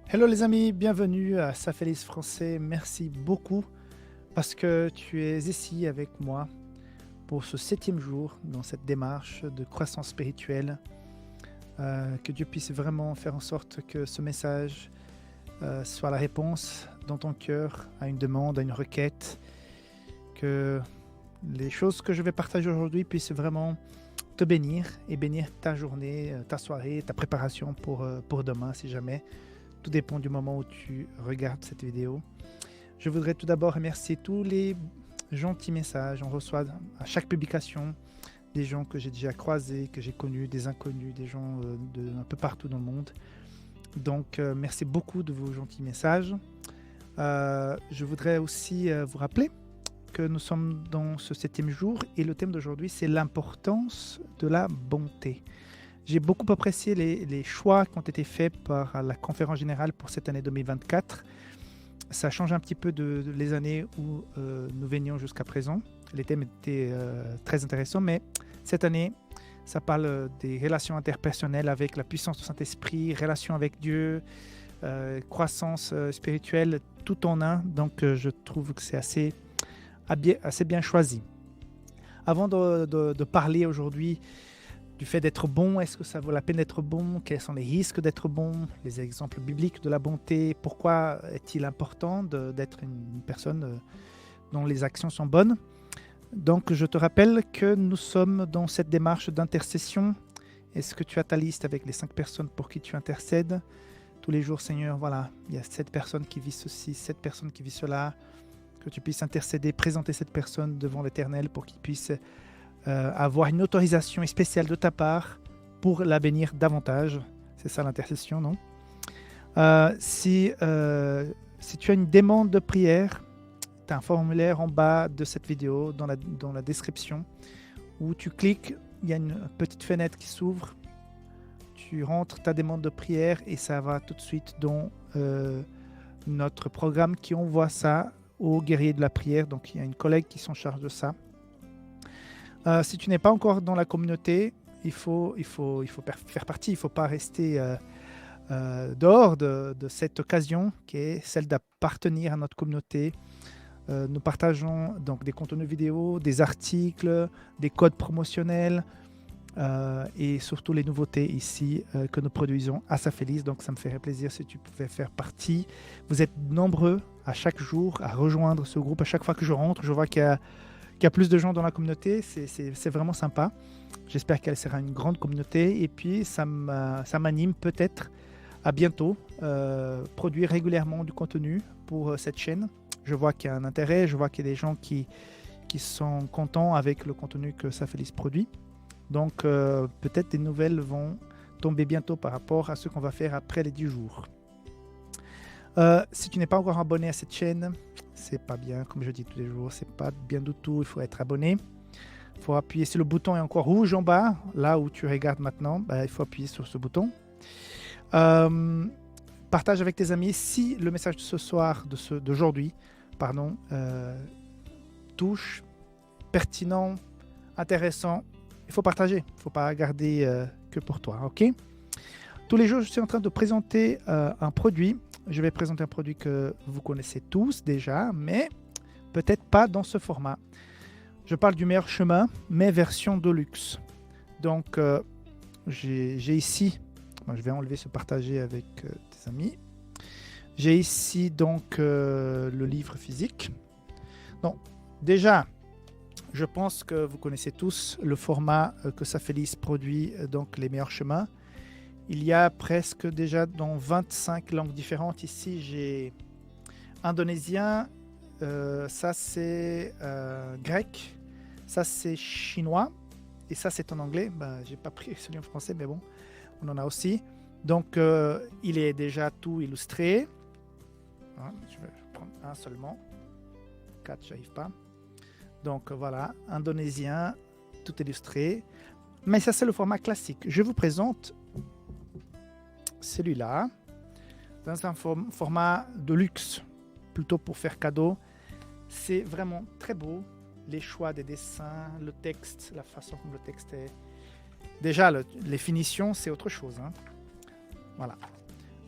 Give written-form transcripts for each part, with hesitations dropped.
Hello les amis, bienvenue à Safelis Français. Merci beaucoup parce que tu es ici avec moi pour ce 7e jour dans cette démarche de croissance spirituelle. Que Dieu puisse vraiment faire en sorte que ce message soit la réponse dans ton cœur à une demande, à une requête. Que les choses que je vais partager aujourd'hui puissent vraiment te bénir et bénir ta journée, ta soirée, ta préparation pour demain si jamais. Tout dépend du moment où tu regardes cette vidéo. Je voudrais tout d'abord remercier tous les gentils messages. On reçoit à chaque publication des gens que j'ai déjà croisés, que j'ai connus, des inconnus, des gens un peu partout dans le monde. Donc, merci beaucoup de vos gentils messages. Je voudrais aussi vous rappeler que nous sommes dans ce 7e jour et le thème d'aujourd'hui, c'est l'importance de la bonté. J'ai beaucoup apprécié les choix qui ont été faits par la conférence générale pour cette année 2024. Ça change un petit peu de les années où nous venions jusqu'à présent. Les thèmes étaient très intéressants, mais cette année, ça parle des relations interpersonnelles avec la puissance du Saint-Esprit, relations avec Dieu, croissance spirituelle, tout en un. Donc, je trouve que c'est assez bien choisi. Avant de parler aujourd'hui du fait d'être bon, est-ce que ça vaut la peine d'être bon? Quels sont les risques d'être bon? Les exemples bibliques de la bonté. Pourquoi est-il important d'être une personne dont les actions sont bonnes? Donc, je te rappelle que nous sommes dans cette démarche d'intercession. Est-ce que tu as ta liste avec les 5 personnes pour qui tu intercèdes? Tous les jours, Seigneur, voilà, il y a 7 personnes qui vivent ceci, 7 personnes qui vivent cela. Que tu puisses intercéder, présenter cette personne devant l'Éternel pour qu'il puisse avoir une autorisation spéciale de ta part pour la bénir davantage. C'est ça l'intercession, non? Si tu as une demande de prière, tu as un formulaire en bas de cette vidéo, dans la description, où tu cliques, il y a une petite fenêtre qui s'ouvre, tu rentres ta demande de prière et ça va tout de suite dans notre programme qui envoie ça aux guerriers de la prière. Donc il y a une collègue qui s'en charge de ça. Si tu n'es pas encore dans la communauté, il faut faire partie. Il ne faut pas rester dehors de cette occasion qui est celle d'appartenir à notre communauté. Nous partageons donc des contenus vidéo, des articles, des codes promotionnels et surtout les nouveautés ici que nous produisons à Safelis. Donc ça me ferait plaisir si tu pouvais faire partie. Vous êtes nombreux à chaque jour à rejoindre ce groupe. À chaque fois que je rentre, je vois qu'il y a plus de gens dans la communauté. C'est vraiment sympa. J'espère qu'elle sera une grande communauté. Et puis, ça m'anime peut-être à bientôt produire régulièrement du contenu pour cette chaîne. Je vois qu'il y a un intérêt. Je vois qu'il y a des gens qui sont contents avec le contenu que Safelis produit. Donc, peut-être des nouvelles vont tomber bientôt par rapport à ce qu'on va faire après les 10 jours. Si tu n'es pas encore abonné à cette chaîne, c'est pas bien, comme je dis tous les jours, c'est pas bien du tout, il faut être abonné. Il faut appuyer sur le bouton est encore rouge en bas, là où tu regardes maintenant, il faut appuyer sur ce bouton. Partage avec tes amis si le message de ce soir, d'aujourd'hui, touche, pertinent, intéressant. Il faut partager, il ne faut pas garder que pour toi, ok? Tous les jours, je suis en train de présenter un produit. Je vais présenter un produit que vous connaissez tous déjà, mais peut-être pas dans ce format. Je parle du meilleur chemin, mais version de luxe. Donc, j'ai ici, je vais enlever ce partager avec tes amis. J'ai ici donc le livre physique. Donc, déjà, je pense que vous connaissez tous le format que Safelis produit, donc les meilleurs chemins. Il y a presque déjà dans 25 langues différentes. Ici, j'ai indonésien, ça c'est grec, ça c'est chinois, et ça c'est en anglais. J'ai pas pris celui en français, mais bon, on en a aussi. Donc, il est déjà tout illustré. Je vais prendre un seulement. 4, j'arrive pas. Donc, voilà, indonésien, tout illustré. Mais ça, c'est le format classique. Je vous présente celui-là, dans un format de luxe, plutôt pour faire cadeau. C'est vraiment très beau, les choix des dessins, le texte, la façon dont le texte est. Déjà, les finitions, c'est autre chose. Voilà.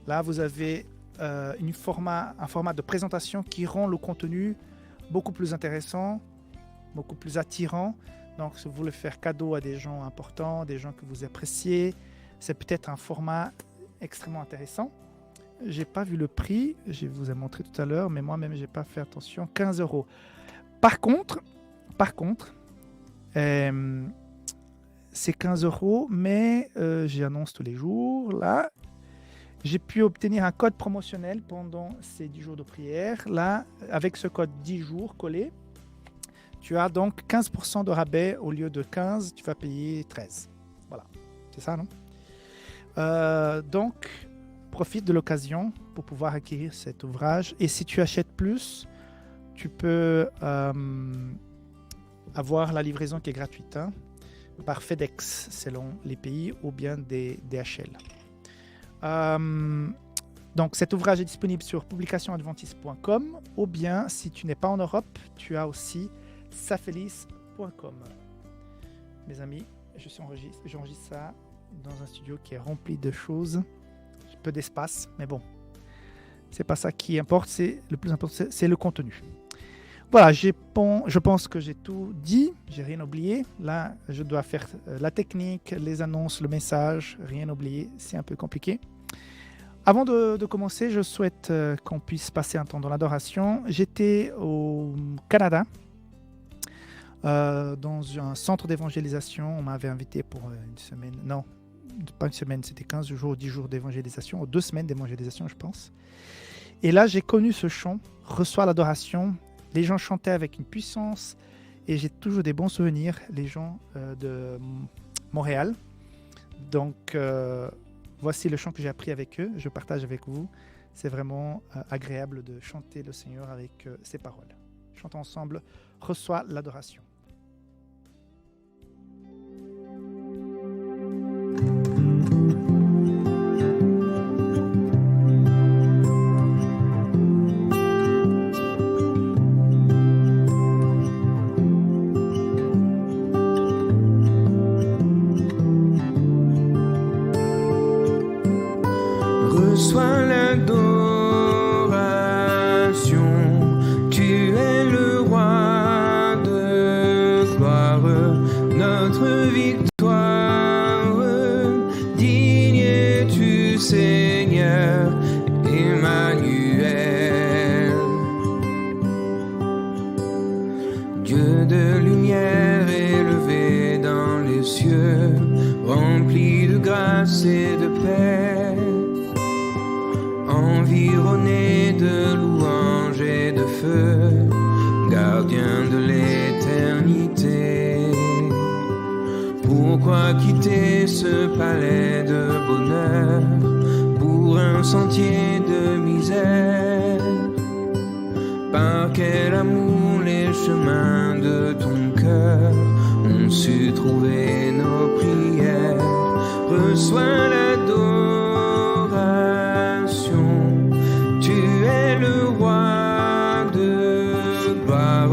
Là, vous avez un format de présentation qui rend le contenu beaucoup plus intéressant, beaucoup plus attirant. Donc, si vous voulez faire cadeau à des gens importants, des gens que vous appréciez, c'est peut-être un format extrêmement intéressant. Je n'ai pas vu le prix, je vous ai montré tout à l'heure, mais moi-même, je n'ai pas fait attention. 15 €. Par contre, c'est 15 €, mais j'annonce tous les jours. Là, j'ai pu obtenir un code promotionnel pendant ces 10 jours de prière. Là, avec ce code 10 jours collé, tu as donc 15% de rabais. Au lieu de 15, tu vas payer 13. Voilà, c'est ça, non? Donc, profite de l'occasion pour pouvoir acquérir cet ouvrage. Et si tu achètes plus, tu peux avoir la livraison qui est gratuite, hein, par FedEx, selon les pays, ou bien des DHL. Donc, cet ouvrage est disponible sur publicationadventiste.com, ou bien, si tu n'es pas en Europe, tu as aussi safelis.com. Mes amis, j'enregistre ça dans un studio qui est rempli de choses, peu d'espace, mais bon, c'est pas ça qui importe, le plus important, c'est le contenu. Voilà, je pense que j'ai tout dit, j'ai rien oublié. Là, je dois faire la technique, les annonces, le message, rien oublié, c'est un peu compliqué. Avant de commencer, je souhaite qu'on puisse passer un temps dans l'adoration. J'étais au Canada, dans un centre d'évangélisation. On m'avait invité pour une semaine, non, pas une semaine, c'était 15 jours, 10 jours d'évangélisation, ou 2 semaines d'évangélisation, je pense. Et là, j'ai connu ce chant, « Reçois l'adoration ». Les gens chantaient avec une puissance, et j'ai toujours des bons souvenirs, les gens de Montréal. Donc, voici le chant que j'ai appris avec eux, je partage avec vous. C'est vraiment agréable de chanter le Seigneur avec ses paroles. Chantons ensemble, « Reçois l'adoration ». Reçois l'adoration, tu es le roi de gloire, notre victoire. Digne es-tu, Seigneur, Emmanuel. Dieu de lumière élevé dans les cieux, rempli de grâce et de paix. Environné de louanges et de feu, gardien de l'éternité. Pourquoi quitter ce palais de bonheur pour un sentier de misère? Par quel amour les chemins de ton cœur ont su trouver nos prières? Reçois l'adoration. Tu es le roi de gloire,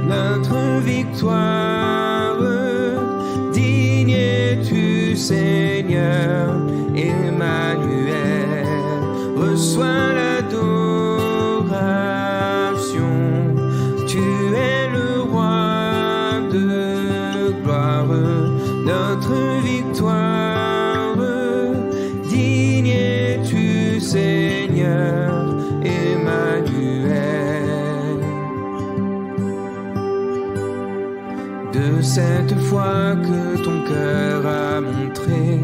notre victoire. Digne es-tu, Seigneur, Emmanuel. Reçois l'adoration. Tu es le roi de gloire, notre victoire. Digne es-tu, Seigneur, Emmanuel. De cette foi que ton cœur a montré,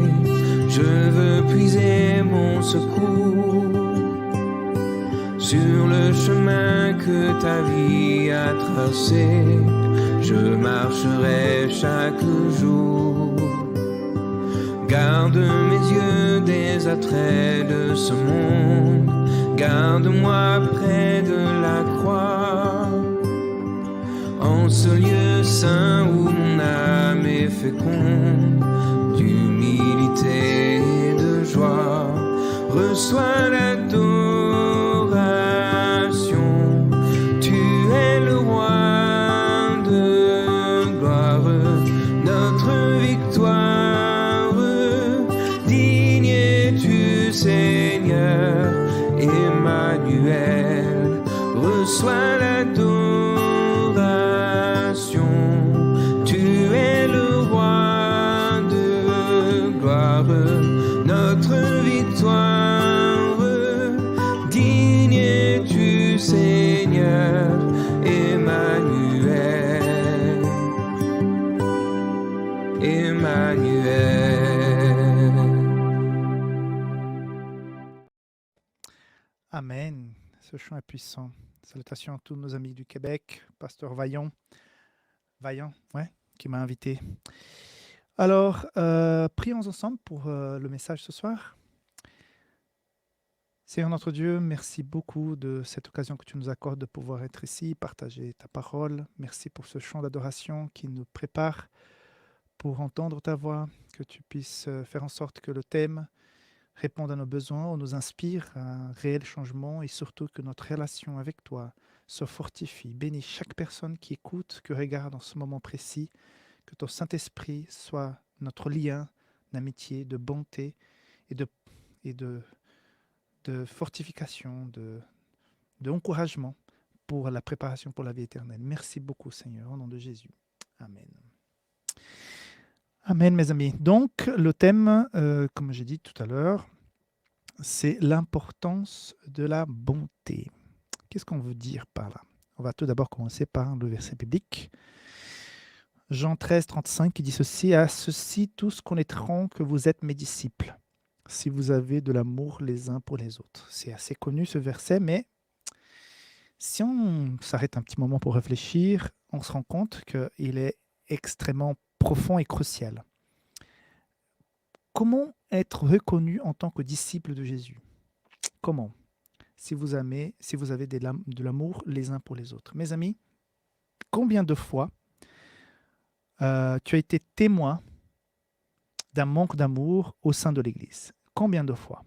je veux puiser mon secours sur le chemin que ta vie a tracé. Je marcherai chaque jour. Garde mes yeux des attraits de ce monde, garde-moi près de la croix. En ce lieu saint où mon âme est féconde, d'humilité et de joie, reçois l'adoration. Tu es le roi de gloire, notre victoire. Digne es-tu, Seigneur, et Emmanuel, reçois l'adoration. Tu es le roi de gloire, notre victoire. Digne es-tu, Seigneur, Emmanuel, Emmanuel. Amen. Ce chant est puissant. Salutations à tous nos amis du Québec, Pasteur Vaillant, ouais, qui m'a invité. Alors, prions ensemble pour le message ce soir. Seigneur notre Dieu, merci beaucoup de cette occasion que tu nous accordes de pouvoir être ici, partager ta parole. Merci pour ce chant d'adoration qui nous prépare pour entendre ta voix, que tu puisses faire en sorte que le thème réponde à nos besoins, nous inspire à un réel changement et surtout que notre relation avec toi se fortifie. Bénis chaque personne qui écoute, qui regarde en ce moment précis, que ton Saint-Esprit soit notre lien d'amitié, de bonté et de fortification, d'encouragement pour la préparation pour la vie éternelle. Merci beaucoup Seigneur, au nom de Jésus. Amen. Amen, mes amis. Donc, le thème, comme j'ai dit tout à l'heure, c'est l'importance de la bonté. Qu'est-ce qu'on veut dire par là? On va tout d'abord commencer par le verset biblique. Jean 13, 35, qui dit ceci: « À ceci tous connaîtront que vous êtes mes disciples, si vous avez de l'amour les uns pour les autres. » C'est assez connu ce verset, mais si on s'arrête un petit moment pour réfléchir, on se rend compte qu'il est extrêmement profond et crucial. Comment être reconnu en tant que disciple de Jésus? Comment? Si vous avez de l'amour les uns pour les autres. Mes amis, combien de fois tu as été témoin d'un manque d'amour au sein de l'Église? Combien de fois?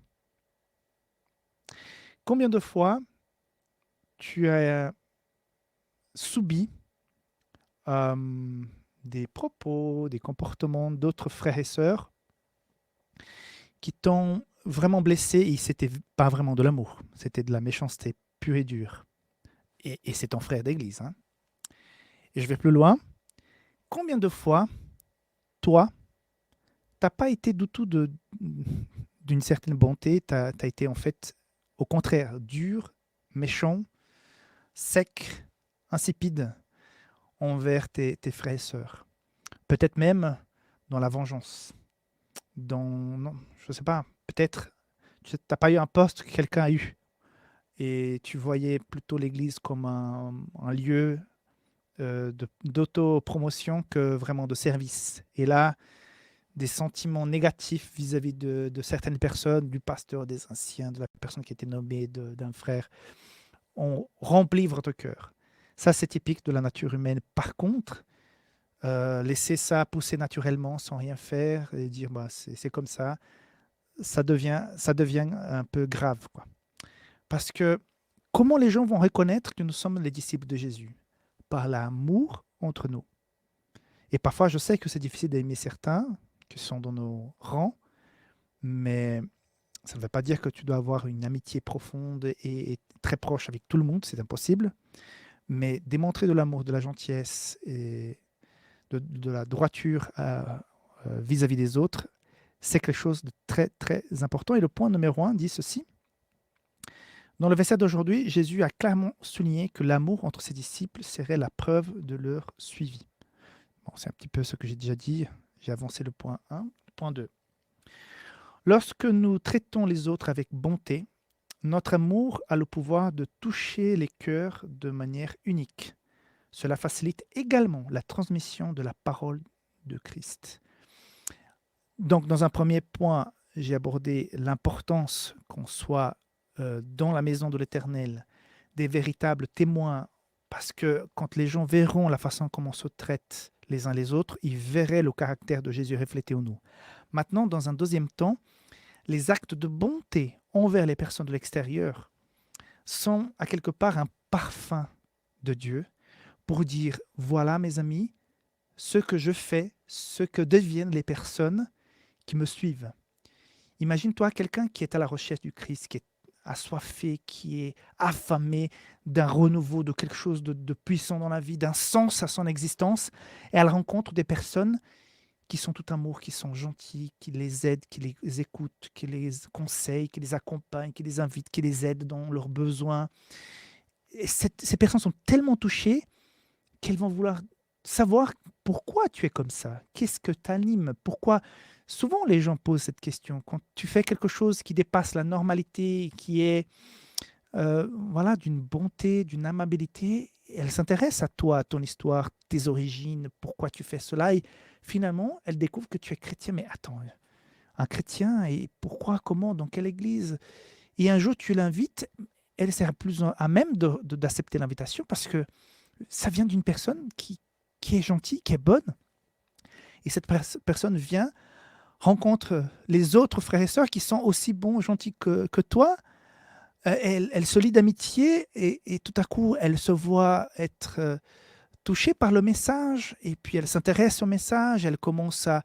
Combien de fois tu as subi des propos, des comportements d'autres frères et sœurs qui t'ont vraiment blessé et c'était pas vraiment de l'amour, c'était de la méchanceté pure et dure. Et c'est ton frère d'église. Hein. Et je vais plus loin. Combien de fois, toi, t'as pas été du tout d'une certaine bonté, t'as été en fait, au contraire, dur, méchant, sec, insipide envers tes frères et sœurs. Peut-être même dans la vengeance. Non, je ne sais pas, peut-être tu n'as pas eu un poste que quelqu'un a eu et tu voyais plutôt l'Église comme un lieu d'autopromotion que vraiment de service. Et là, des sentiments négatifs vis-à-vis de certaines personnes, du pasteur, des anciens, de la personne qui était nommée, d'un frère, ont rempli votre cœur. Ça, c'est typique de la nature humaine. Par contre, laisser ça pousser naturellement sans rien faire et dire bah, c'est comme ça devient un peu grave. Quoi. Parce que comment les gens vont reconnaître que nous sommes les disciples de Jésus? Par l'amour entre nous. Et parfois, je sais que c'est difficile d'aimer certains qui sont dans nos rangs, mais ça ne veut pas dire que tu dois avoir une amitié profonde et très proche avec tout le monde, c'est impossible. Mais démontrer de l'amour, de la gentillesse et de la droiture vis-à-vis des autres, c'est quelque chose de très, très important. Et le point numéro 1 dit ceci. Dans le verset d'aujourd'hui, Jésus a clairement souligné que l'amour entre ses disciples serait la preuve de leur suivi. Bon, c'est un petit peu ce que j'ai déjà dit. J'ai avancé le point 1. Point 2. Lorsque nous traitons les autres avec bonté, notre amour a le pouvoir de toucher les cœurs de manière unique. Cela facilite également la transmission de la parole de Christ. Donc, dans un premier point, j'ai abordé l'importance qu'on soit dans la maison de l'Éternel des véritables témoins, parce que quand les gens verront la façon comment on se traite les uns les autres, ils verraient le caractère de Jésus reflété en nous. Maintenant, dans un deuxième temps, les actes de bonté envers les personnes de l'extérieur sont à quelque part un parfum de Dieu pour dire, voilà mes amis, ce que je fais, ce que deviennent les personnes qui me suivent. Imagine-toi quelqu'un qui est à la recherche du Christ, qui est assoiffée, qui est affamée d'un renouveau, de quelque chose de puissant dans la vie, d'un sens à son existence. Et elle rencontre des personnes qui sont tout amour, qui sont gentils, qui les aident, qui les écoutent, qui les conseillent, qui les accompagnent, qui les invitent, qui les aident dans leurs besoins. Et ces personnes sont tellement touchées qu'elles vont vouloir savoir pourquoi tu es comme ça. Qu'est-ce que t'anime? Pourquoi? Souvent, les gens posent cette question. Quand tu fais quelque chose qui dépasse la normalité, qui est voilà, d'une bonté, d'une amabilité, elles s'intéressent à toi, à ton histoire, tes origines, pourquoi tu fais cela. Et finalement, elles découvrent que tu es chrétien. Mais attends, un chrétien, et pourquoi, comment, dans quelle église? Et un jour, tu l'invites, elle sera plus à même d'accepter l'invitation parce que ça vient d'une personne qui est gentille, qui est bonne. Et cette personne vient, rencontre les autres frères et sœurs qui sont aussi bons, gentils que toi. Elle se lie d'amitié et tout à coup, elle se voit être touchée par le message et puis elle s'intéresse au message, elle commence à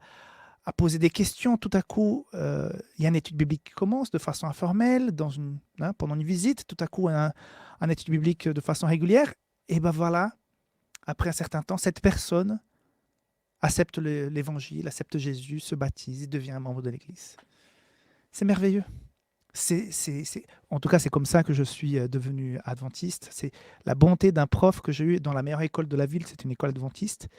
poser des questions. Tout à coup, il y a une étude biblique qui commence de façon informelle pendant une visite. Tout à coup, une étude biblique de façon régulière. Et ben voilà, après un certain temps, cette personne accepte l'évangile, accepte Jésus, se baptise, devient un membre de l'Église. C'est merveilleux. En tout cas, c'est comme ça que je suis devenu adventiste. C'est la bonté d'un prof que j'ai eu dans la meilleure école de la ville, c'est une école adventiste.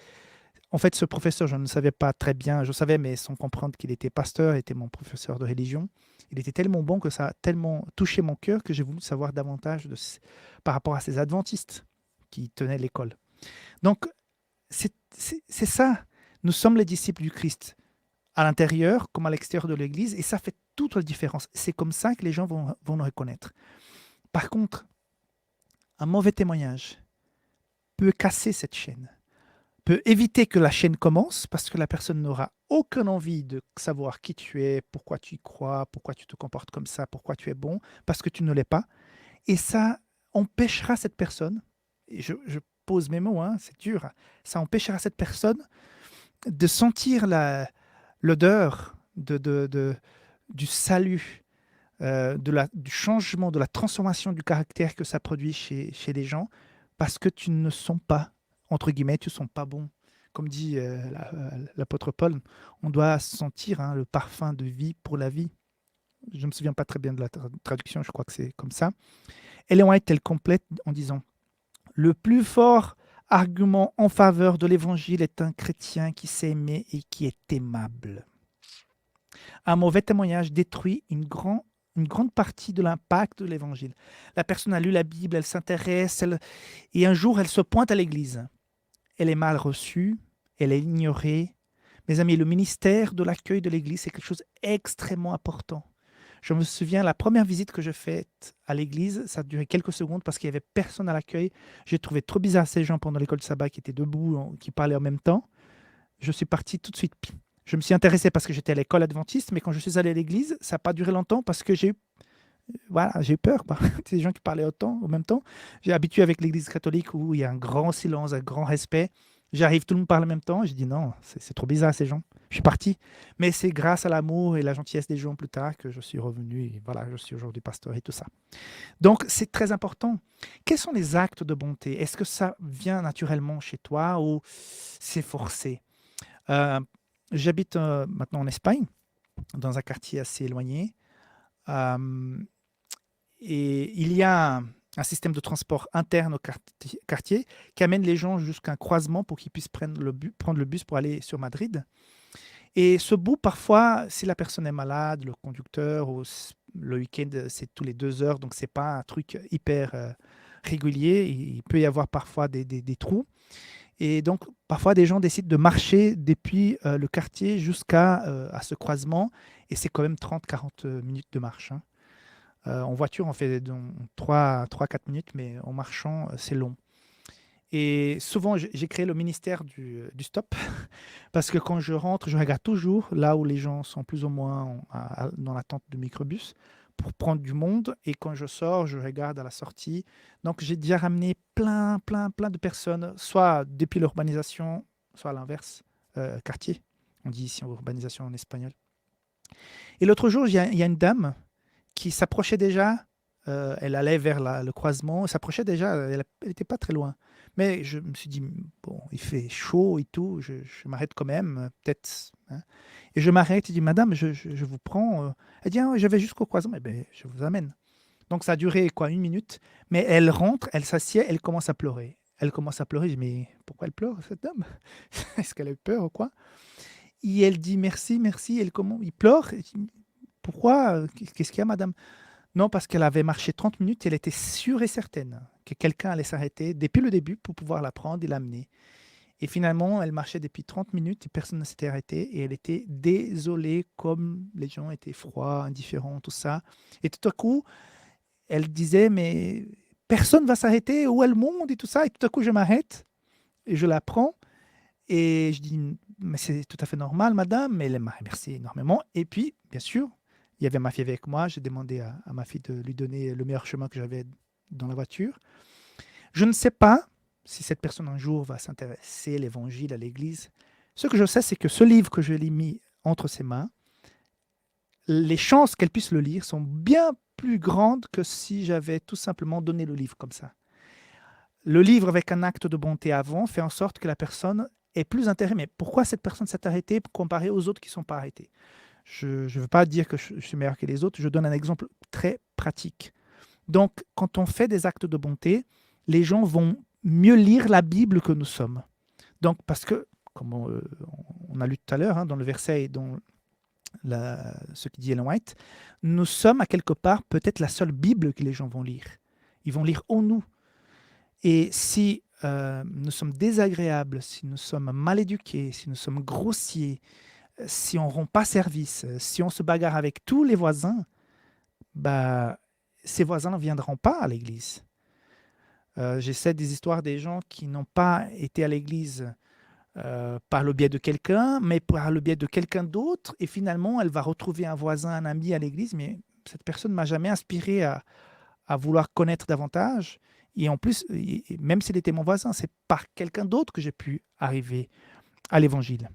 En fait, ce professeur, je ne savais pas très bien, je savais, mais sans comprendre qu'il était pasteur, était mon professeur de religion. Il était tellement bon que ça a tellement touché mon cœur que j'ai voulu savoir davantage par rapport à ces adventistes qui tenaient l'école. Donc, c'est ça. Nous sommes les disciples du Christ, à l'intérieur comme à l'extérieur de l'Église, et ça fait toute la différence. C'est comme ça que les gens vont nous reconnaître. Par contre, un mauvais témoignage peut casser cette chaîne, peut éviter que la chaîne commence, parce que la personne n'aura aucune envie de savoir qui tu es, pourquoi tu y crois, pourquoi tu te comportes comme ça, pourquoi tu es bon, parce que tu ne l'es pas. Et ça empêchera cette personne, et je pose mes mots, hein, c'est dur, ça empêchera cette personne de sentir l'odeur du salut, du changement, de la transformation du caractère que ça produit chez les gens, parce que tu ne sens pas, entre guillemets, tu ne sens pas bon. Comme dit l'apôtre Paul, on doit sentir le parfum de vie pour la vie. Je ne me souviens pas très bien de la traduction, je crois que c'est comme ça. Ellen White, elle complète en disant « Le plus fort argument en faveur de l'évangile est un chrétien qui sait aimer et qui est aimable. » Un mauvais témoignage détruit une grande partie de l'impact de l'évangile. La personne a lu la Bible, elle s'intéresse, et un jour, elle se pointe à l'église. Elle est mal reçue, elle est ignorée. Mes amis, le ministère de l'accueil de l'église, c'est quelque chose d'extrêmement important. Je me souviens, la première visite que j'ai faite à l'église, ça a duré quelques secondes parce qu'il n'y avait personne à l'accueil. J'ai trouvé trop bizarre ces gens pendant l'école de sabbat qui étaient debout, qui parlaient en même temps. Je suis parti tout de suite. Je me suis intéressé parce que j'étais à l'école adventiste, mais quand je suis allé à l'église, ça n'a pas duré longtemps parce que j'ai eu peur. Des gens qui parlaient autant en même temps. J'ai habitué avec l'église catholique où il y a un grand silence, un grand respect. J'arrive, tout le monde parle en même temps. Je dis non, c'est trop bizarre ces gens. Je suis parti. Mais c'est grâce à l'amour et la gentillesse des gens plus tard que je suis revenu. Et voilà, je suis aujourd'hui pasteur et tout ça. Donc, c'est très important. Quels sont les actes de bonté? Est-ce que ça vient naturellement chez toi ou c'est forcé? J'habite maintenant en Espagne, dans un quartier assez éloigné. Et il y a un système de transport interne au quartier qui amène les gens jusqu'à un croisement pour qu'ils puissent prendre le bus pour aller sur Madrid. Et ce bout, parfois, si la personne est malade, le conducteur, ou le week-end, c'est tous les 2 heures, donc ce n'est pas un truc hyper régulier. Il peut y avoir parfois des trous. Et donc, parfois, des gens décident de marcher depuis le quartier jusqu'à à ce croisement. Et c'est quand même 30-40 minutes de marche. Hein. En voiture, on fait 3-4 minutes, mais en marchant, c'est long. Et souvent, j'ai créé le ministère du stop, parce que quand je rentre, je regarde toujours là où les gens sont plus ou moins dans l'attente du microbus pour prendre du monde. Et quand je sors, je regarde à la sortie. Donc, j'ai déjà ramené plein de personnes, soit depuis l'urbanisation, soit à l'inverse, quartier. On dit ici urbanisation en espagnol. Et l'autre jour, il y a une dame qui s'approchait déjà Elle allait vers le croisement, elle s'approchait déjà, elle n'était pas très loin. Mais je me suis dit, bon, il fait chaud et tout, je m'arrête quand même, peut-être, hein. Et je m'arrête et dis, Madame, je vous prends. Elle dit, ah, je vais jusqu'au croisement. Eh ben, je vous amène. Donc ça a duré quoi, 1 minute. Mais elle rentre, elle s'assied, elle commence à pleurer. Elle commence à pleurer. Je dis, mais pourquoi elle pleure, cette dame? Est-ce qu'elle a eu peur ou quoi? Et elle dit, merci, merci. Il pleure. Je dis, pourquoi? Qu'est-ce qu'il y a, madame? Non, parce qu'elle avait marché 30 minutes, elle était sûre et certaine que quelqu'un allait s'arrêter depuis le début pour pouvoir la prendre et l'amener. Et finalement, elle marchait depuis 30 minutes et personne ne s'était arrêté. Et elle était désolée, comme les gens étaient froids, indifférents, tout ça. Et tout à coup, elle disait, mais personne va s'arrêter, où est le monde et tout ça. Et tout à coup, je m'arrête et je la prends. Et je dis, mais c'est tout à fait normal, madame. Mais elle m'a remercié énormément. Et puis, bien sûr, il y avait ma fille avec moi. J'ai demandé à ma fille de lui donner le meilleur chemin que j'avais dans la voiture. Je ne sais pas si cette personne un jour va s'intéresser à l'évangile, à l'église. Ce que je sais, c'est que ce livre que je lui ai mis entre ses mains, les chances qu'elle puisse le lire sont bien plus grandes que si j'avais tout simplement donné le livre comme ça. Le livre avec un acte de bonté avant fait en sorte que la personne est plus intéressée. Mais pourquoi cette personne s'est arrêtée comparée aux autres qui ne sont pas arrêtés? Je ne veux pas dire que je suis meilleur que les autres, je donne un exemple très pratique. Donc, quand on fait des actes de bonté, les gens vont mieux lire la Bible que nous sommes. Donc, parce que, comme on a lu tout à l'heure, hein, dans le verset dont ce qui dit Ellen White, nous sommes à quelque part peut-être la seule Bible que les gens vont lire. Ils vont lire en nous. Et si nous sommes désagréables, si nous sommes mal éduqués, si nous sommes grossiers, si on ne rend pas service, si on se bagarre avec tous les voisins, bah, ces voisins ne viendront pas à l'église. J'essaie des histoires des gens qui n'ont pas été à l'église par le biais de quelqu'un, mais par le biais de quelqu'un d'autre, et finalement, elle va retrouver un voisin, un ami à l'église, mais cette personne ne m'a jamais inspiré à vouloir connaître davantage. Et en plus, même s'il était mon voisin, c'est par quelqu'un d'autre que j'ai pu arriver à l'évangile.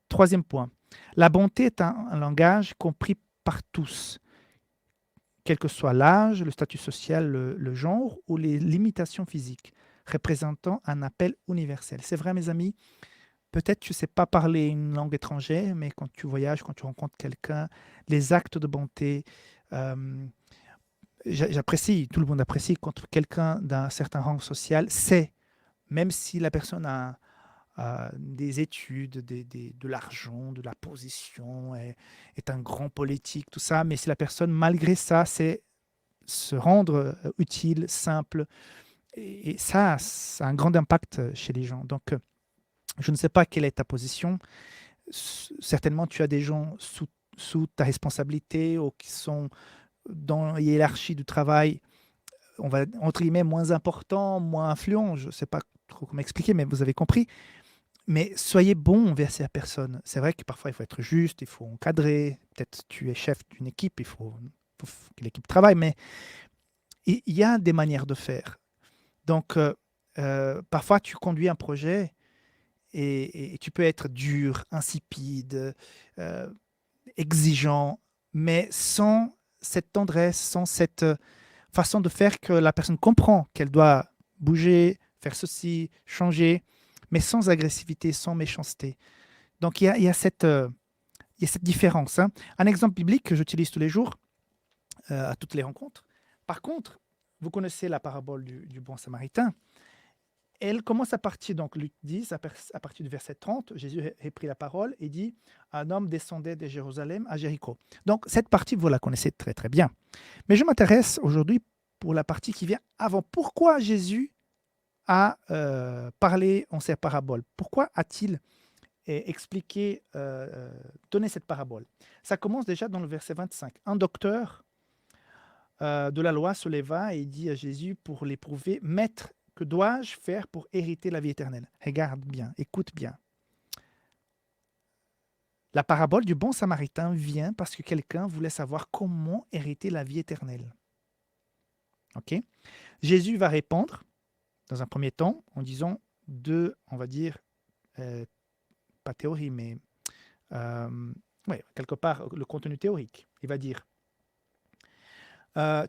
Troisième point, la bonté est un langage compris par tous, quel que soit l'âge, le statut social, le genre ou les limitations physiques, représentant un appel universel. C'est vrai, mes amis, peut-être tu ne sais pas parler une langue étrangère, mais quand tu voyages, quand tu rencontres quelqu'un, les actes de bonté, euh, j'apprécie, tout le monde apprécie quand quelqu'un d'un certain rang social sait, même si la personne a des études, de l'argent, de la position, est un grand politique, tout ça, mais si la personne, malgré ça, sait se rendre utile, simple, et ça a un grand impact chez les gens. Donc, je ne sais pas quelle est ta position. Certainement, tu as des gens sous ta responsabilité ou qui sont dans la hiérarchie du travail, on va entre guillemets moins important, moins influent. Je ne sais pas trop comment expliquer, mais vous avez compris. Mais soyez bon envers ces personnes. C'est vrai que parfois il faut être juste, il faut encadrer. Peut-être tu es chef d'une équipe, faut que l'équipe travaille, mais il y a des manières de faire. Donc, parfois tu conduis un projet et tu peux être dur, insipide, euh, exigeant, mais sans cette tendresse, sans cette façon de faire que la personne comprend qu'elle doit bouger, faire ceci, changer, mais sans agressivité, sans méchanceté. Donc il y a cette différence, hein. Un exemple biblique que j'utilise tous les jours à toutes les rencontres. Par contre, vous connaissez la parabole du bon samaritain. Elle commence à partir, donc Luc 10, à partir du verset 30, Jésus a pris la parole et dit, un homme descendait de Jérusalem à Jéricho. Donc cette partie, vous la connaissez très très bien. Mais je m'intéresse aujourd'hui pour la partie qui vient avant. Pourquoi Jésus a parlé en ces paraboles? Pourquoi a-t-il expliqué, donné cette parabole? Ça commence déjà dans le verset 25. Un docteur de la loi se leva et dit à Jésus pour l'éprouver, Maître, que dois-je faire pour hériter la vie éternelle? Regarde bien, écoute bien. La parabole du bon samaritain vient parce que quelqu'un voulait savoir comment hériter la vie éternelle. Ok? Jésus va répondre, dans un premier temps, en disant deux, on va dire, pas théorie, mais ouais, quelque part le contenu théorique. Il va dire,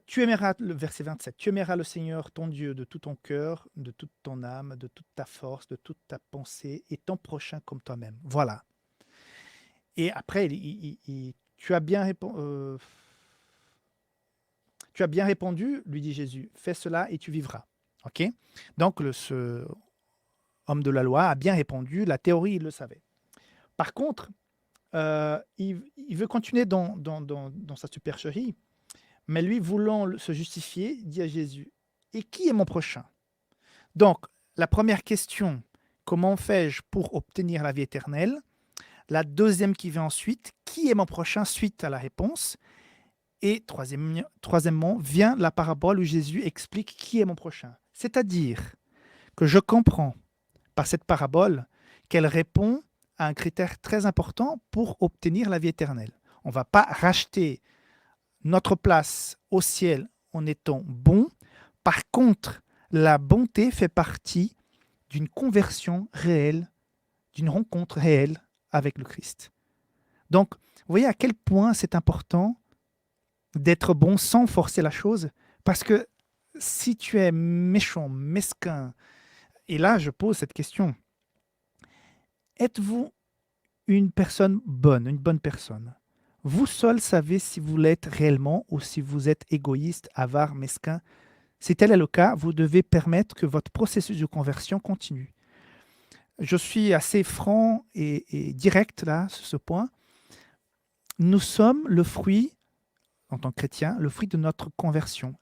Tu aimeras, le verset 27, tu aimeras le Seigneur ton Dieu de tout ton cœur, de toute ton âme, de toute ta force, de toute ta pensée et ton prochain comme toi-même. Voilà. Et après, tu as bien répondu, lui dit Jésus, fais cela et tu vivras. OK? Donc, ce homme de la loi a bien répondu, la théorie, il le savait. Par contre, il veut continuer dans sa supercherie, mais lui, voulant se justifier, dit à Jésus, et qui est mon prochain? Donc, la première question, comment fais-je pour obtenir la vie éternelle? La deuxième qui vient ensuite, qui est mon prochain suite à la réponse? Et troisièmement, vient la parabole où Jésus explique qui est mon prochain. C'est-à-dire que je comprends par cette parabole qu'elle répond à un critère très important pour obtenir la vie éternelle. On ne va pas racheter notre place au ciel en étant bon. Par contre, la bonté fait partie d'une conversion réelle, d'une rencontre réelle avec le Christ. Donc, vous voyez à quel point c'est important d'être bon sans forcer la chose, parce que si tu es méchant, mesquin, et là je pose cette question, êtes-vous une personne bonne, une bonne personne? Vous seul savez si vous l'êtes réellement ou si vous êtes égoïste, avare, mesquin. Si tel est le cas, vous devez permettre que votre processus de conversion continue. Je suis assez franc et direct là sur ce point. Nous sommes le fruit, en tant que chrétien, le fruit de notre conversion.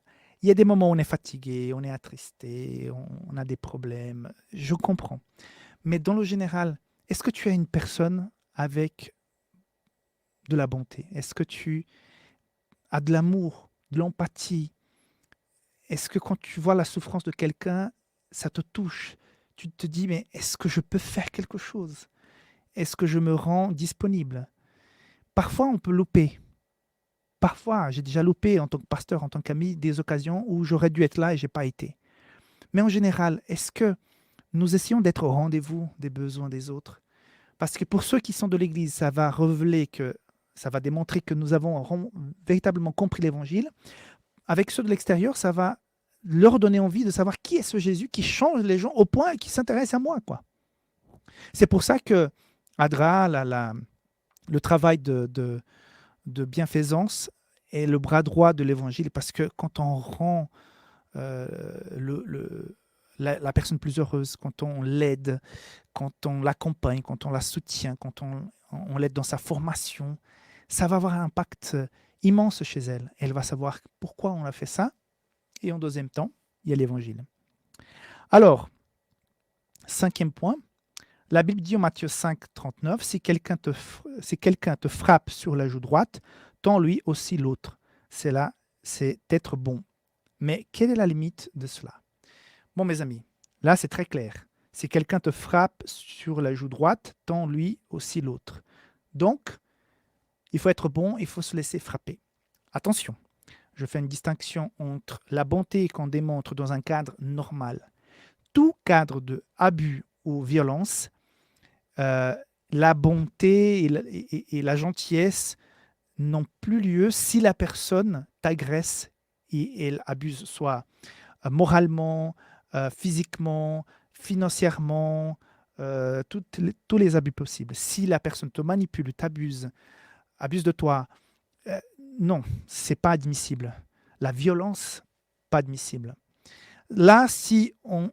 Il y a des moments où on est fatigué, on est attristé, on a des problèmes, je comprends. Mais dans le général, est-ce que tu es une personne avec de la bonté? Est-ce que tu as de l'amour, de l'empathie? Est-ce que quand tu vois la souffrance de quelqu'un, ça te touche? Tu te dis, mais est-ce que je peux faire quelque chose? Est-ce que je me rends disponible? Parfois, on peut louper. Parfois, j'ai déjà loupé en tant que pasteur, en tant qu'ami, des occasions où j'aurais dû être là et je n'ai pas été. Mais en général, est-ce que nous essayons d'être au rendez-vous des besoins des autres? Parce que pour ceux qui sont de l'Église, ça va démontrer que nous avons véritablement compris l'Évangile. Avec ceux de l'extérieur, ça va leur donner envie de savoir qui est ce Jésus qui change les gens au point qu'ils s'intéressent à moi, quoi. C'est pour ça que Adra, le travail de bienfaisance est le bras droit de l'Évangile, parce que quand on rend la personne plus heureuse, quand on l'aide, quand on l'accompagne, quand on la soutient, quand on l'aide dans sa formation, ça va avoir un impact immense chez elle. Elle va savoir pourquoi on a fait ça. Et en deuxième temps, il y a l'Évangile. Alors, cinquième point, la Bible dit en Matthieu 5, 39, si quelqu'un te frappe sur la joue droite, tends lui aussi l'autre. C'est être bon. Mais quelle est la limite de cela? Bon, mes amis, là c'est très clair. Si quelqu'un te frappe sur la joue droite, tends lui aussi l'autre. Donc, il faut être bon, il faut se laisser frapper. Attention, je fais une distinction entre la bonté qu'on démontre dans un cadre normal. Tout cadre de abus ou violence, la bonté et la gentillesse n'ont plus lieu si la personne t'agresse et elle abuse, soit moralement, physiquement, financièrement, tous les abus possibles. Si la personne te manipule, t'abuse, abuse de toi, non, c'est pas admissible. La violence, pas admissible. Là, si on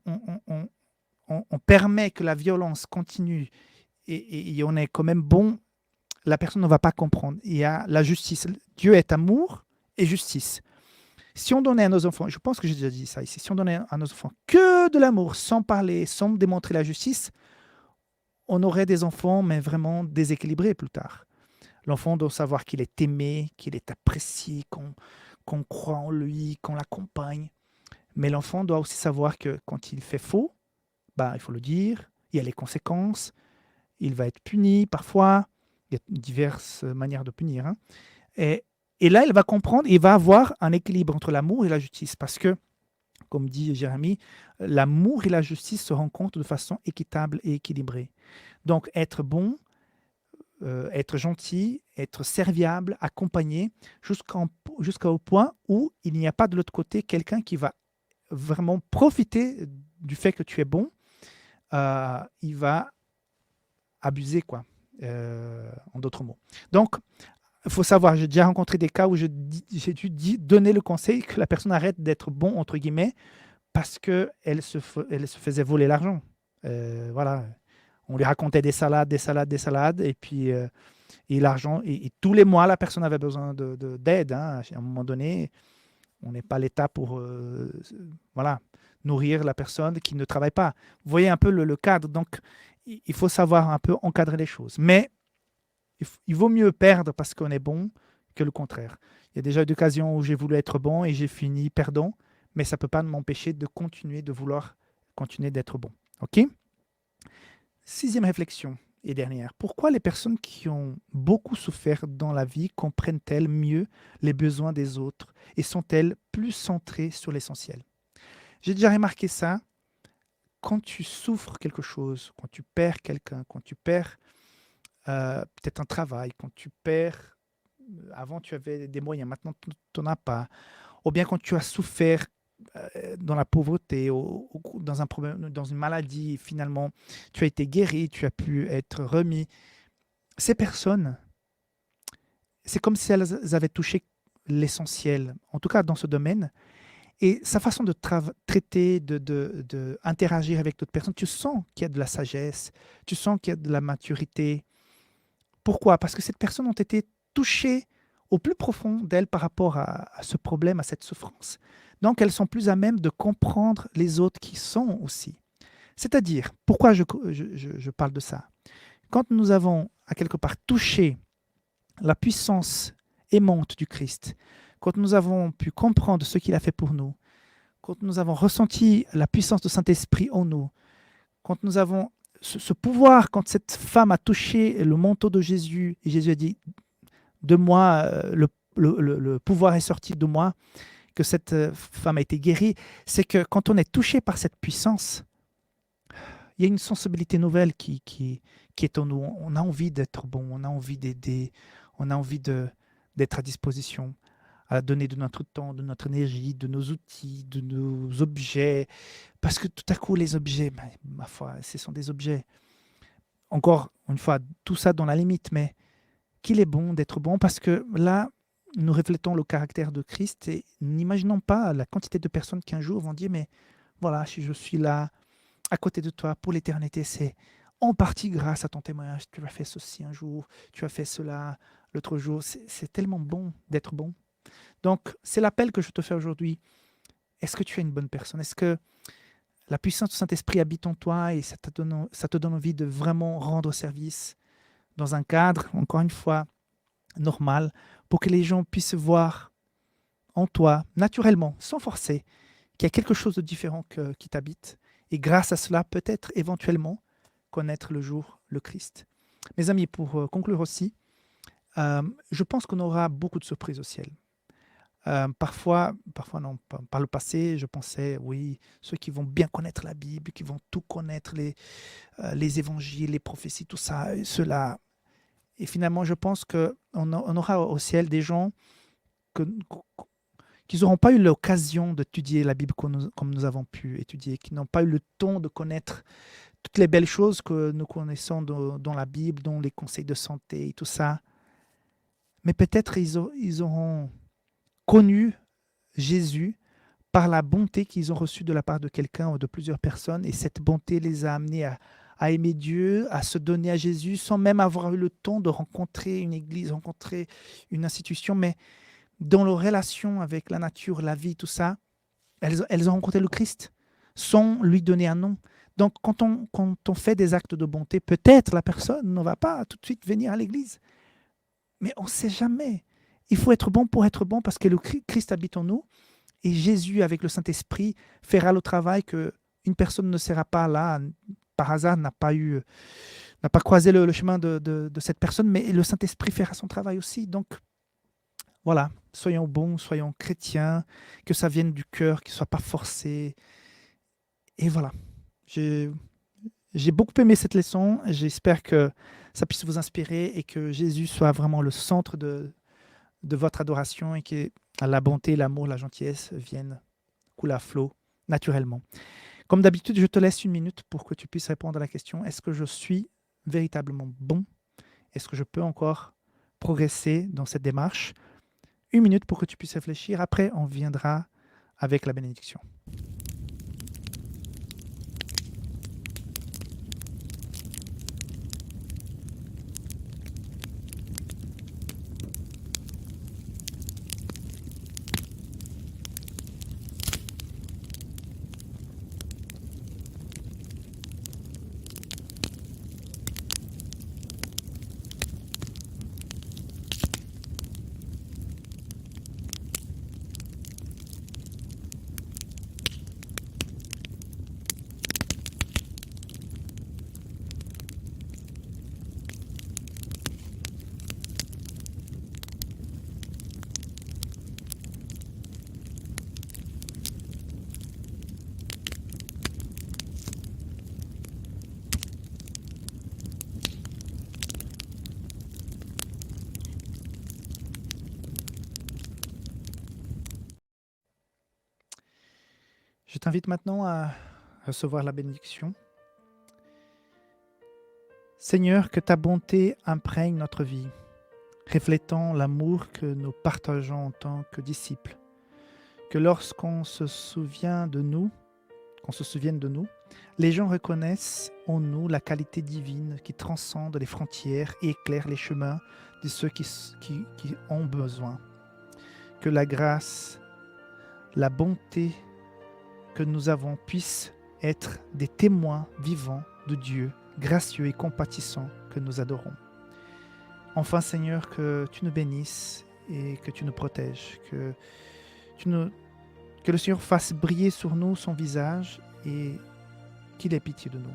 permet que la violence continue et on est quand même bon, la personne ne va pas comprendre. Il y a la justice. Dieu est amour et justice. Si on donnait à nos enfants, je pense que j'ai déjà dit ça ici, si on donnait à nos enfants que de l'amour, sans parler, sans démontrer la justice, on aurait des enfants, mais vraiment déséquilibrés plus tard. L'enfant doit savoir qu'il est aimé, qu'il est apprécié, qu'on croit en lui, qu'on l'accompagne. Mais l'enfant doit aussi savoir que quand il fait faux, il faut le dire, il y a les conséquences, il va être puni parfois, il y a diverses manières de punir. Hein. Et là, il va comprendre, il va avoir un équilibre entre l'amour et la justice, parce que, comme dit Jérémie, l'amour et la justice se rencontrent de façon équitable et équilibrée. Donc, être bon, être gentil, être serviable, accompagner, jusqu'au point où il n'y a pas de l'autre côté quelqu'un qui va vraiment profiter du fait que tu es bon. Il va abuser, quoi, en d'autres mots. Donc, il faut savoir, j'ai déjà rencontré des cas où j'ai dû donner le conseil que la personne arrête d'être bon, entre guillemets, parce qu'elle elle se faisait voler l'argent. Voilà. On lui racontait des salades, des salades, des salades, et puis et l'argent, et tous les mois, la personne avait besoin d'aide. Hein. À un moment donné, on n'est pas l'État pour voilà, nourrir la personne qui ne travaille pas. Vous voyez un peu le cadre. Donc, il faut savoir un peu encadrer les choses. Mais il vaut mieux perdre parce qu'on est bon que le contraire. Il y a déjà eu d'occasions où j'ai voulu être bon et j'ai fini perdant, mais ça ne peut pas m'empêcher de continuer, de vouloir continuer d'être bon. OK? Sixième réflexion et dernière. Pourquoi les personnes qui ont beaucoup souffert dans la vie comprennent-elles mieux les besoins des autres et sont-elles plus centrées sur l'essentiel? J'ai déjà remarqué ça. Quand tu souffres quelque chose, quand tu perds quelqu'un, quand tu perds peut-être un travail, quand tu perds, avant tu avais des moyens, maintenant tu n'en as pas, ou bien quand tu as souffert dans la pauvreté, dans un problème, dans une maladie, et finalement tu as été guéri, tu as pu être remis. Ces personnes, c'est comme si elles avaient touché l'essentiel, en tout cas dans ce domaine. Et sa façon de traiter, de interagir avec d'autres personnes, tu sens qu'il y a de la sagesse, tu sens qu'il y a de la maturité. Pourquoi? Parce que ces personnes ont été touchées au plus profond d'elles par rapport à ce problème, à cette souffrance. Donc, elles sont plus à même de comprendre les autres qui sont aussi. C'est-à-dire, pourquoi je parle de ça? Quand nous avons, à quelque part, touché la puissance aimante du Christ, quand nous avons pu comprendre ce qu'il a fait pour nous, quand nous avons ressenti la puissance du Saint-Esprit en nous, quand nous avons ce pouvoir, quand cette femme a touché le manteau de Jésus, et Jésus a dit, de moi, le pouvoir est sorti de moi, que cette femme a été guérie, c'est que quand on est touché par cette puissance, il y a une sensibilité nouvelle qui est en nous. On a envie d'être bon, on a envie d'aider, on a envie d'être à disposition, à donner de notre temps, de notre énergie, de nos outils, de nos objets. Parce que tout à coup, les objets, ma foi, ce sont des objets. Encore une fois, tout ça dans la limite, mais qu'il est bon d'être bon parce que là, nous reflétons le caractère de Christ et n'imaginons pas la quantité de personnes qui un jour vont dire, mais voilà, si je suis là, à côté de toi, pour l'éternité, c'est en partie grâce à ton témoignage. Tu as fait ceci un jour, tu as fait cela l'autre jour. C'est tellement bon d'être bon. Donc, c'est l'appel que je te fais aujourd'hui. Est-ce que tu es une bonne personne? Est-ce que la puissance du Saint-Esprit habite en toi et ça te donne envie de vraiment rendre service dans un cadre, encore une fois, normal, pour que les gens puissent voir en toi, naturellement, sans forcer, qu'il y a quelque chose de différent qui t'habite. Et grâce à cela, peut-être éventuellement, connaître le jour le Christ. Mes amis, pour conclure aussi, je pense qu'on aura beaucoup de surprises au ciel. Parfois non, par le passé, je pensais, oui, ceux qui vont bien connaître la Bible, qui vont tout connaître, les évangiles, les prophéties, tout ça, cela. Et finalement, je pense qu'on aura au ciel des gens qui n'auront pas eu l'occasion d'étudier la Bible comme nous avons pu étudier, qui n'ont pas eu le temps de connaître toutes les belles choses que nous connaissons dans la Bible, dans les conseils de santé et tout ça. Mais peut-être ils auront connu Jésus par la bonté qu'ils ont reçue de la part de quelqu'un ou de plusieurs personnes. Et cette bonté les a amenés à aimer Dieu, à se donner à Jésus, sans même avoir eu le temps de rencontrer une église, rencontrer une institution. Mais dans leur relation avec la nature, la vie, tout ça, elles ont rencontré le Christ sans lui donner un nom. Donc, quand on fait des actes de bonté, peut-être la personne ne va pas tout de suite venir à l'église. Mais on ne sait jamais. Il faut être bon pour être bon parce que le Christ habite en nous et Jésus, avec le Saint-Esprit, fera le travail qu'une personne ne sera pas là, par hasard, n'a pas croisé le chemin de cette personne, mais le Saint-Esprit fera son travail aussi. Donc, voilà, soyons bons, soyons chrétiens, que ça vienne du cœur, qu'il ne soit pas forcé. Et voilà, j'ai beaucoup aimé cette leçon. J'espère que ça puisse vous inspirer et que Jésus soit vraiment le centre de votre adoration et que la bonté, l'amour, la gentillesse viennent couler à flot naturellement. Comme d'habitude, je te laisse 1 minute pour que tu puisses répondre à la question: est-ce que je suis véritablement bon? Est-ce que je peux encore progresser dans cette démarche? 1 minute pour que tu puisses réfléchir. Après, on viendra avec la bénédiction. Je t'invite maintenant à recevoir la bénédiction. Seigneur, que ta bonté imprègne notre vie, reflétant l'amour que nous partageons en tant que disciples. Que lorsqu'on se souvienne de nous, les gens reconnaissent en nous la qualité divine qui transcende les frontières et éclaire les chemins de ceux qui ont besoin. Que la grâce, la bonté que nous avons puisse être des témoins vivants de Dieu, gracieux et compatissant que nous adorons. Enfin, Seigneur, que tu nous bénisses et que tu nous protèges, que le Seigneur fasse briller sur nous son visage et qu'il ait pitié de nous,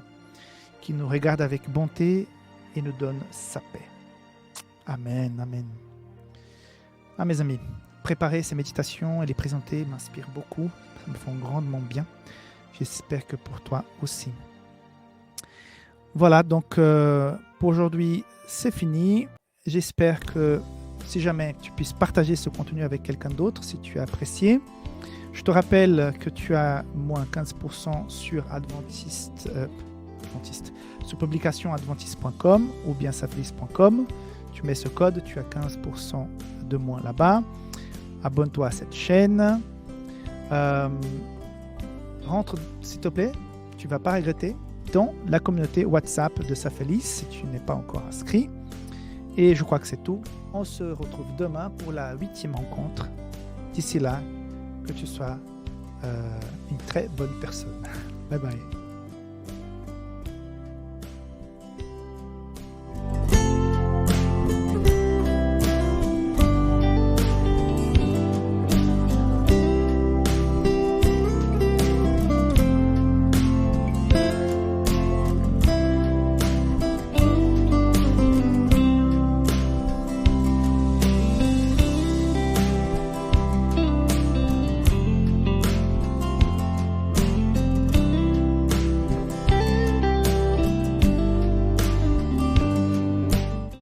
qu'il nous regarde avec bonté et nous donne sa paix. Amen, amen. Ah, mes amis, préparer ces méditations et les présenter m'inspire beaucoup, ça me font grandement bien. J'espère que pour toi aussi. Voilà, donc pour aujourd'hui, c'est fini. J'espère que si jamais tu puisses partager ce contenu avec quelqu'un d'autre, si tu as apprécié. Je te rappelle que tu as moins 15% sur sur publicationadventiste.com ou bien safelis.com. Tu mets ce code, tu as 15% de moins là-bas. Abonne-toi à cette chaîne. Rentre, s'il te plaît, tu ne vas pas regretter, dans la communauté WhatsApp de Safelis si tu n'es pas encore inscrit. Et je crois que c'est tout. On se retrouve demain pour la 8e rencontre. D'ici là, que tu sois une très bonne personne. Bye bye.